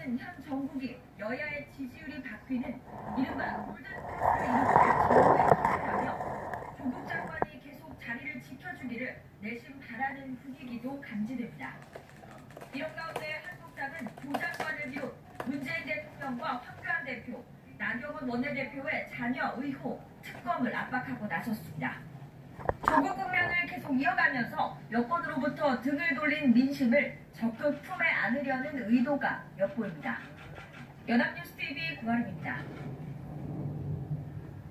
있는 현 정국이 여야의 지지율이 바뀌는 이른바 골든패스를 이루고 진보에 합류하며 조국 장관이 계속 자리를 지켜주기를 내심 바라는 분위기도 감지됩니다. 이런 가운데 한국당은 조 장관을 비롯 문재인 대통령과 황교안 대표, 나경원 원내대표의 자녀 의혹, 특검을 압박하고 나섰습니다. 조국 국면을 계속 이어가면서 여권으로부터 등을 돌린 민심을 적극 품에 안으려는 의도가 엿보입니다. 연합뉴스TV 구하림입니다.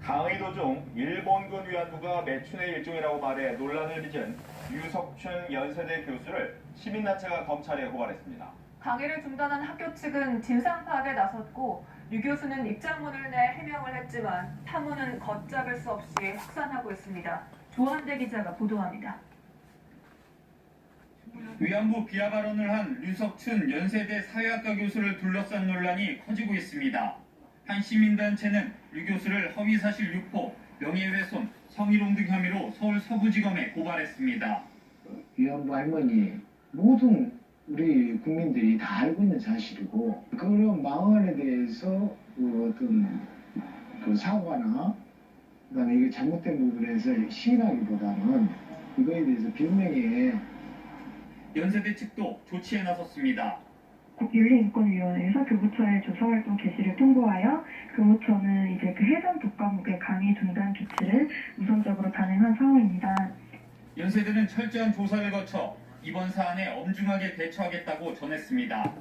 강의도 중 일본군 위안부가 매춘의 일종이라고 말해 논란을 빚은 유석춘 연세대 교수를 시민단체가 검찰에 고발했습니다. 강의를 중단한 학교 측은 진상 파악에 나섰고 유 교수는 입장문을 내 해명을 했지만 파문은 걷잡을 수 없이 확산하고 있습니다. 조한대 기자가 보도합니다. 위안부 비하 발언을 한 류석춘 연세대 사회학과 교수를 둘러싼 논란이 커지고 있습니다. 한 시민단체는 유 교수를 허위사실 유포, 명예훼손, 성희롱 등 혐의로 서울 서부지검에 고발했습니다. 위안부 할머니 모든 우리 국민들이 다 알고 있는 사실이고 그런 망언에 대해서 어떤 사과나 그다음에 이게 잘못된 부분에서 시인하기보다는 이거에 대해서 변명에 연세대 측도 조치에 나섰습니다. 국윤리인권위원회에서 교부처의 조사활동 개시를 통보하여 교부처는 이제 그 해당 독과목의 강의 중단 조치를 우선적으로 단행한 상황입니다. 연세대는 철저한 조사를 거쳐 이번 사안에 엄중하게 대처하겠다고 전했습니다.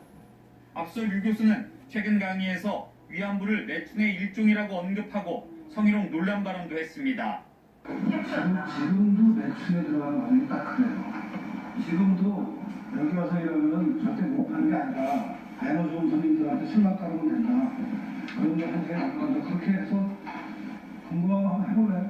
앞서 유 교수는 최근 강의에서 위안부를 매춘의 일종이라고 언급하고 성희롱 논란 발언도 했습니다. 지금도 매춘에 들어가는 말이 딱 그래요. 지금도 여기 와서 이러면 절대 못하는 게 아니라 배너 좋은 선생님들한테 술만 깔으면 된다. 그런 거 한게 나간다. 그렇게 해서 공부 한번 해볼래?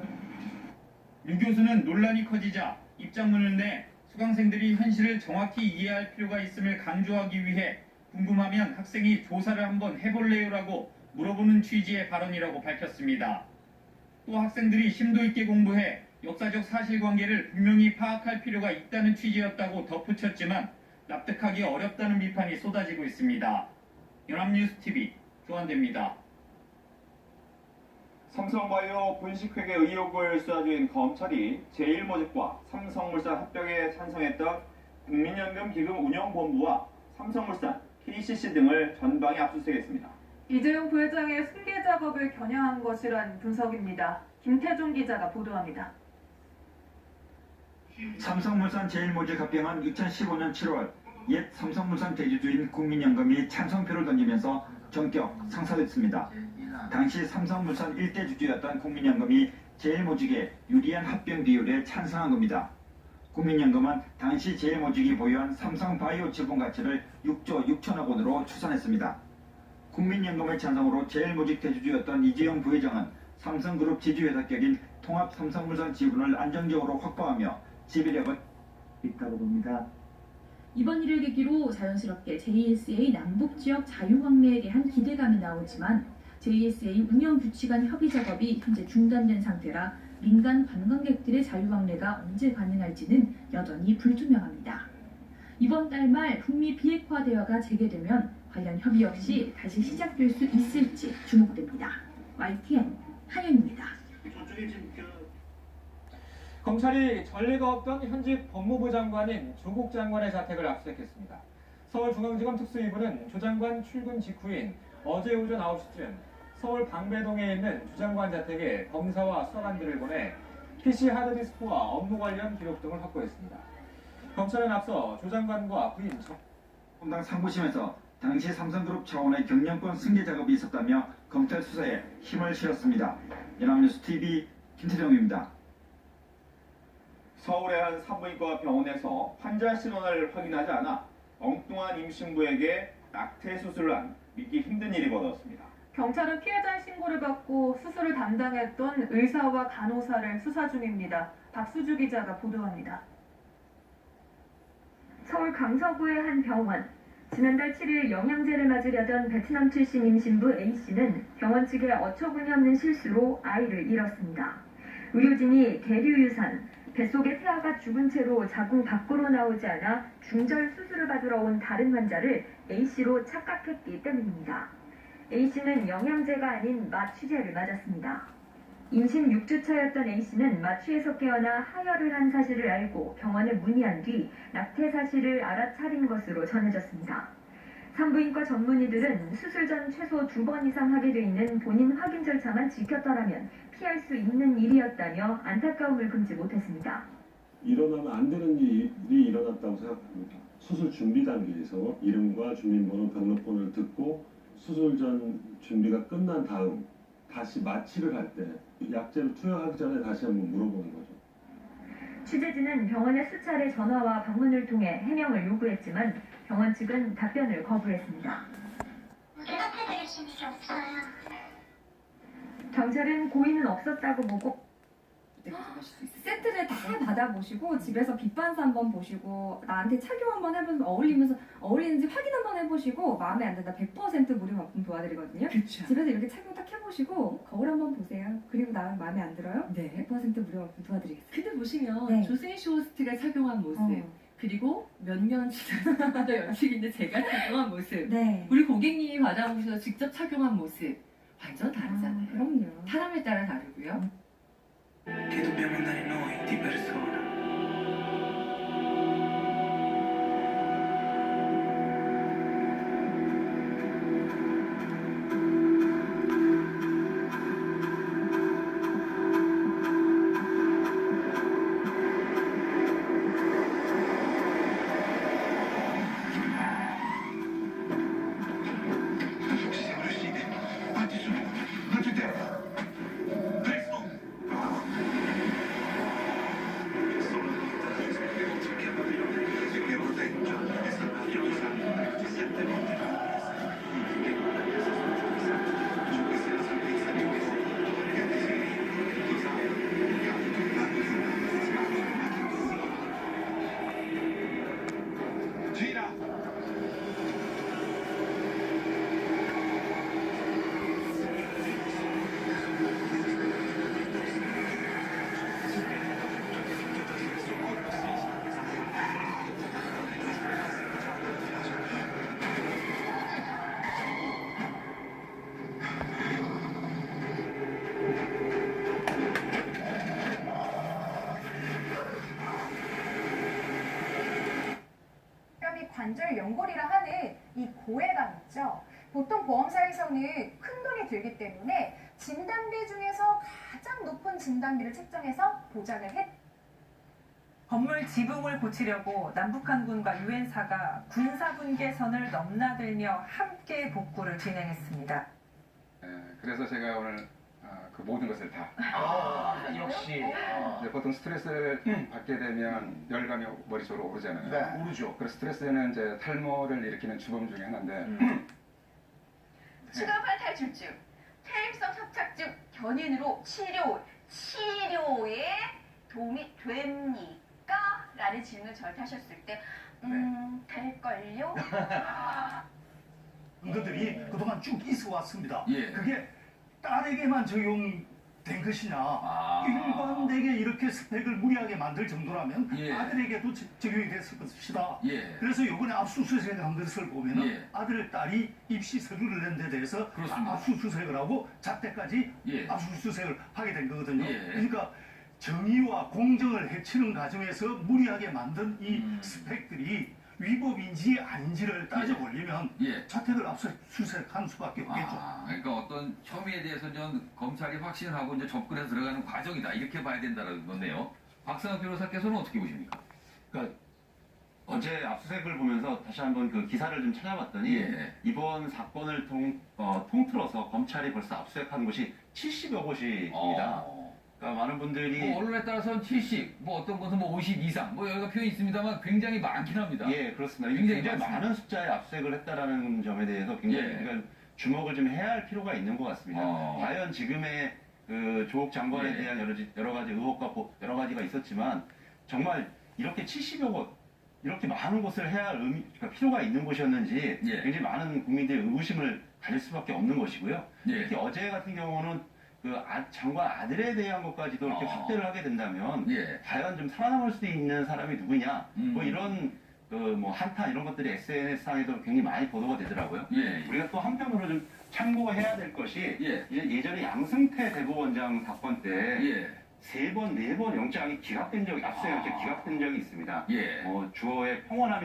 유 교수는 논란이 커지자 입장문을 내 수강생들이 현실을 정확히 이해할 필요가 있음을 강조하기 위해 궁금하면 학생이 조사를 한번 해볼래요라고 물어보는 취지의 발언이라고 밝혔습니다. 또 학생들이 심도 있게 공부해 역사적 사실관계를 분명히 파악할 필요가 있다는 취지였다고 덧붙였지만 납득하기 어렵다는 비판이 쏟아지고 있습니다. 연합뉴스TV 조한대입니다. 삼성바이오 분식회계 의혹을 수사 중인 검찰이 제일모직과 삼성물산 합병에 찬성했던 국민연금기금 운영본부와 삼성물산, KCC 등을 전방에 압수수색했습니다. 이재용 부회장의 승계 작업을 겨냥한 것이란 분석입니다. 김태종 기자가 보도합니다. 삼성물산 제일모직 합병은 2015년 7월 옛 삼성물산 대주주인 국민연금이 찬성표를 던지면서 전격 상사됐습니다. 당시 삼성물산 1대 주주였던 국민연금이 제일모직의 유리한 합병 비율에 찬성한 겁니다. 국민연금은 당시 제일모직이 보유한 삼성바이오 지분 가치를 6조 6천억 원으로 추산했습니다. 국민연금의 찬성으로 제일모직 대주주였던 이재용 부회장은 삼성그룹 지주회사격인 통합삼성물산 지분을 안정적으로 확보하며 지배력은 있다고 봅니다. 이번 일을 계기로 자연스럽게 JSA 남북지역 자유광래에 대한 기대감이 나오지만 JSA 운영규칙안 협의 작업이 현재 중단된 상태라 민간 관광객들의 자유광래가 언제 가능할지는 여전히 불투명합니다. 이번 달 말 북미 비핵화 대화가 재개되면 관련 협의 역시 다시 시작될 수 있을지 주목됩니다. YTN 한현입니다. 검찰이 전례가 없던 현직 법무부 장관인 조국 장관의 자택을 압수했습니다. 서울중앙지검 특수이부는 조 장관 출근 직후인 어제 오전 9시쯤 서울 방배동에 있는 조 장관 자택에 검사와 수사관들을 보내 PC 하드디스크와 업무 관련 기록 등을 확보했습니다. 검찰은 앞서 조 장관과 부인 당 상부심에서 당시 삼성그룹 차원의 경영권 승계 작업이 있었다며 검찰 수사에 힘을 실었습니다. 연합뉴스TV 김태정입니다. 서울의 한 산부인과 병원에서 환자 신원을 확인하지 않아 엉뚱한 임신부에게 낙태 수술을 한 믿기 힘든 일이 벌어졌습니다. 경찰은 피해자의 신고를 받고 수술을 담당했던 의사와 간호사를 수사 중입니다. 박수주 기자가 보도합니다. 서울 강서구의 한 병원. 지난달 7일 영양제를 맞으려던 베트남 출신 임신부 A씨는 병원 측의 어처구니 없는 실수로 아이를 잃었습니다. 의료진이 계류 유산, 뱃속에 태아가 죽은 채로 자궁 밖으로 나오지 않아 중절 수술을 받으러 온 다른 환자를 A씨로 착각했기 때문입니다. A씨는 영양제가 아닌 마취제를 맞았습니다. 임신 6주차였던 A씨는 마취에서 깨어나 하혈을 한 사실을 알고 병원에 문의한 뒤 낙태 사실을 알아차린 것으로 전해졌습니다. 산부인과 전문의들은 수술 전 최소 2번 이상 하게 돼 있는 본인 확인 절차만 지켰더라면 피할 수 있는 일이었다며 안타까움을 금치 못했습니다. 일어나면 안 되는 일이 일어났다고 생각합니다. 수술 준비 단계에서 이름과 주민번호, 병록번호를 듣고 수술 전 준비가 끝난 다음 다시 마취를 할 때 약제를 투여하기 전에 다시 한번 물어보는 거죠. 취재진은 병원에 수차례 전화와 방문을 통해 해명을 요구했지만 병원 측은 답변을 거부했습니다. 대답해드릴 수 있는 게 없어요. 경찰은 고의는 없었다고 보고 세트를 다 받아보시고 집에서 빛반사 한번 보시고 나한테 착용 한번 해보면서 어울리는지 확인 한번 해보시고 마음에 안 든다 100% 무료납품 도와드리거든요. 그쵸. 집에서 이렇게 착용 딱 해보시고 거울 한번 보세요. 그리고 나 마음에 안 들어요? 네. 100% 무료납품 도와드리겠습니다. 근데 보시면 네. 조세희 쇼호스트가 착용한 모습 그리고 몇 년 지나서 연식인데 제가 착용한 모습 네. 우리 고객님이 받아보셔서 직접 착용한 모습 완전 다르잖아요. 그럼요. 사람에 따라 다르고요. Che dobbiamo andare noi di persona. Siamo riusciti. Quanti sono? Quanti tempo? Presto! Gira! 뼈 관절 연골이라 하는 이 고해감 있죠. 보통 보험사에서는 큰 돈이 들기 때문에 진단비 중에서 가장 높은 진단비를 책정해서 보장을 했. 건물 지붕을 고치려고 남북한군과 유엔사가 군사분계선을 넘나들며 함께 복구를 진행했습니다. 그래서 제가 오늘 그 모든 것을 다 역시. 이제 보통 스트레스를 받게 되면 열감이 머리 쪽으로 오르잖아요. 네. 오르죠. 그래서 스트레스는 이제 탈모를 일으키는 주범 중에 하나인데 수감한 탈출증, 퇴행성 협착증 견인으로 치료에 도움이 됩니까? 라는 질문을 저한테 하셨을 때 될걸요? 것들이 그동안 쭉 있어 왔습니다. 예. 그게 딸에게만 적용된 것이냐, 일반되게 이렇게 스펙을 무리하게 만들 정도라면 예. 아들에게도 적용이 됐을 것이다. 예. 그래서 이번에 압수수색을 한 것을 보면은 예. 아들, 딸이 입시 서류를 낸 데 대해서 그렇습니다. 압수수색을 하고 자택까지 예. 압수수색을 하게 된 거거든요. 예. 그러니까 정의와 공정을 해치는 과정에서 무리하게 만든 이 스펙들이 위법인지 아닌지를 따져보려면 예. 자택을 압수수색한 수밖에 없겠죠. 그러니까 어떤 혐의에 대해서 좀 검찰이 확신을 하고 이제 접근해서 들어가는 과정이다 이렇게 봐야 된다는 건데요. 박상학 변호사께서는 어떻게 보십니까? 그러니까 어제 압수수색을 보면서 다시 한번 그 기사를 좀 찾아봤더니 예. 이번 사건을 통틀어서 검찰이 벌써 압수수색한 곳이 70여 곳입니다. 그러니까 많은 분들이 뭐 언론에 따라서는 70, 뭐 어떤 곳은 뭐 50 이상, 뭐 여기가 표현이 있습니다만 굉장히 많긴 합니다. 예, 그렇습니다. 굉장히 굉장히 많습니다. 많은 숫자의 압수수색을 했다라는 점에 대해서 굉장히 예. 우리가 주목을 좀 해야 할 필요가 있는 것 같습니다. 과연 지금의 그 조국 장관에 예. 대한 여러 가지 의혹과 여러 가지가 있었지만 정말 이렇게 70여 곳 이렇게 많은 곳을 해야 할 그러니까 필요가 있는 곳이었는지 예. 굉장히 많은 국민들의 의구심을 가질 수밖에 없는 것이고요. 예. 특히 어제 같은 경우는 장관 아들에 대한 것까지도 이렇게 확대를 하게 된다면 예. 과연 좀 살아남을 수 있는 사람이 누구냐 뭐 이런 뭐 한탄 이런 것들이 SNS상에도 굉장히 많이 보도가 되더라고요. 예. 우리가 또 한편으로 좀 참고해야 될 것이 예. 예전에 양승태 대법원장 사건 때 예. 3번, 4번 영장이 기각된 적이, 압수영장 기각된 적이 있습니다. 예. 주어의 평온함이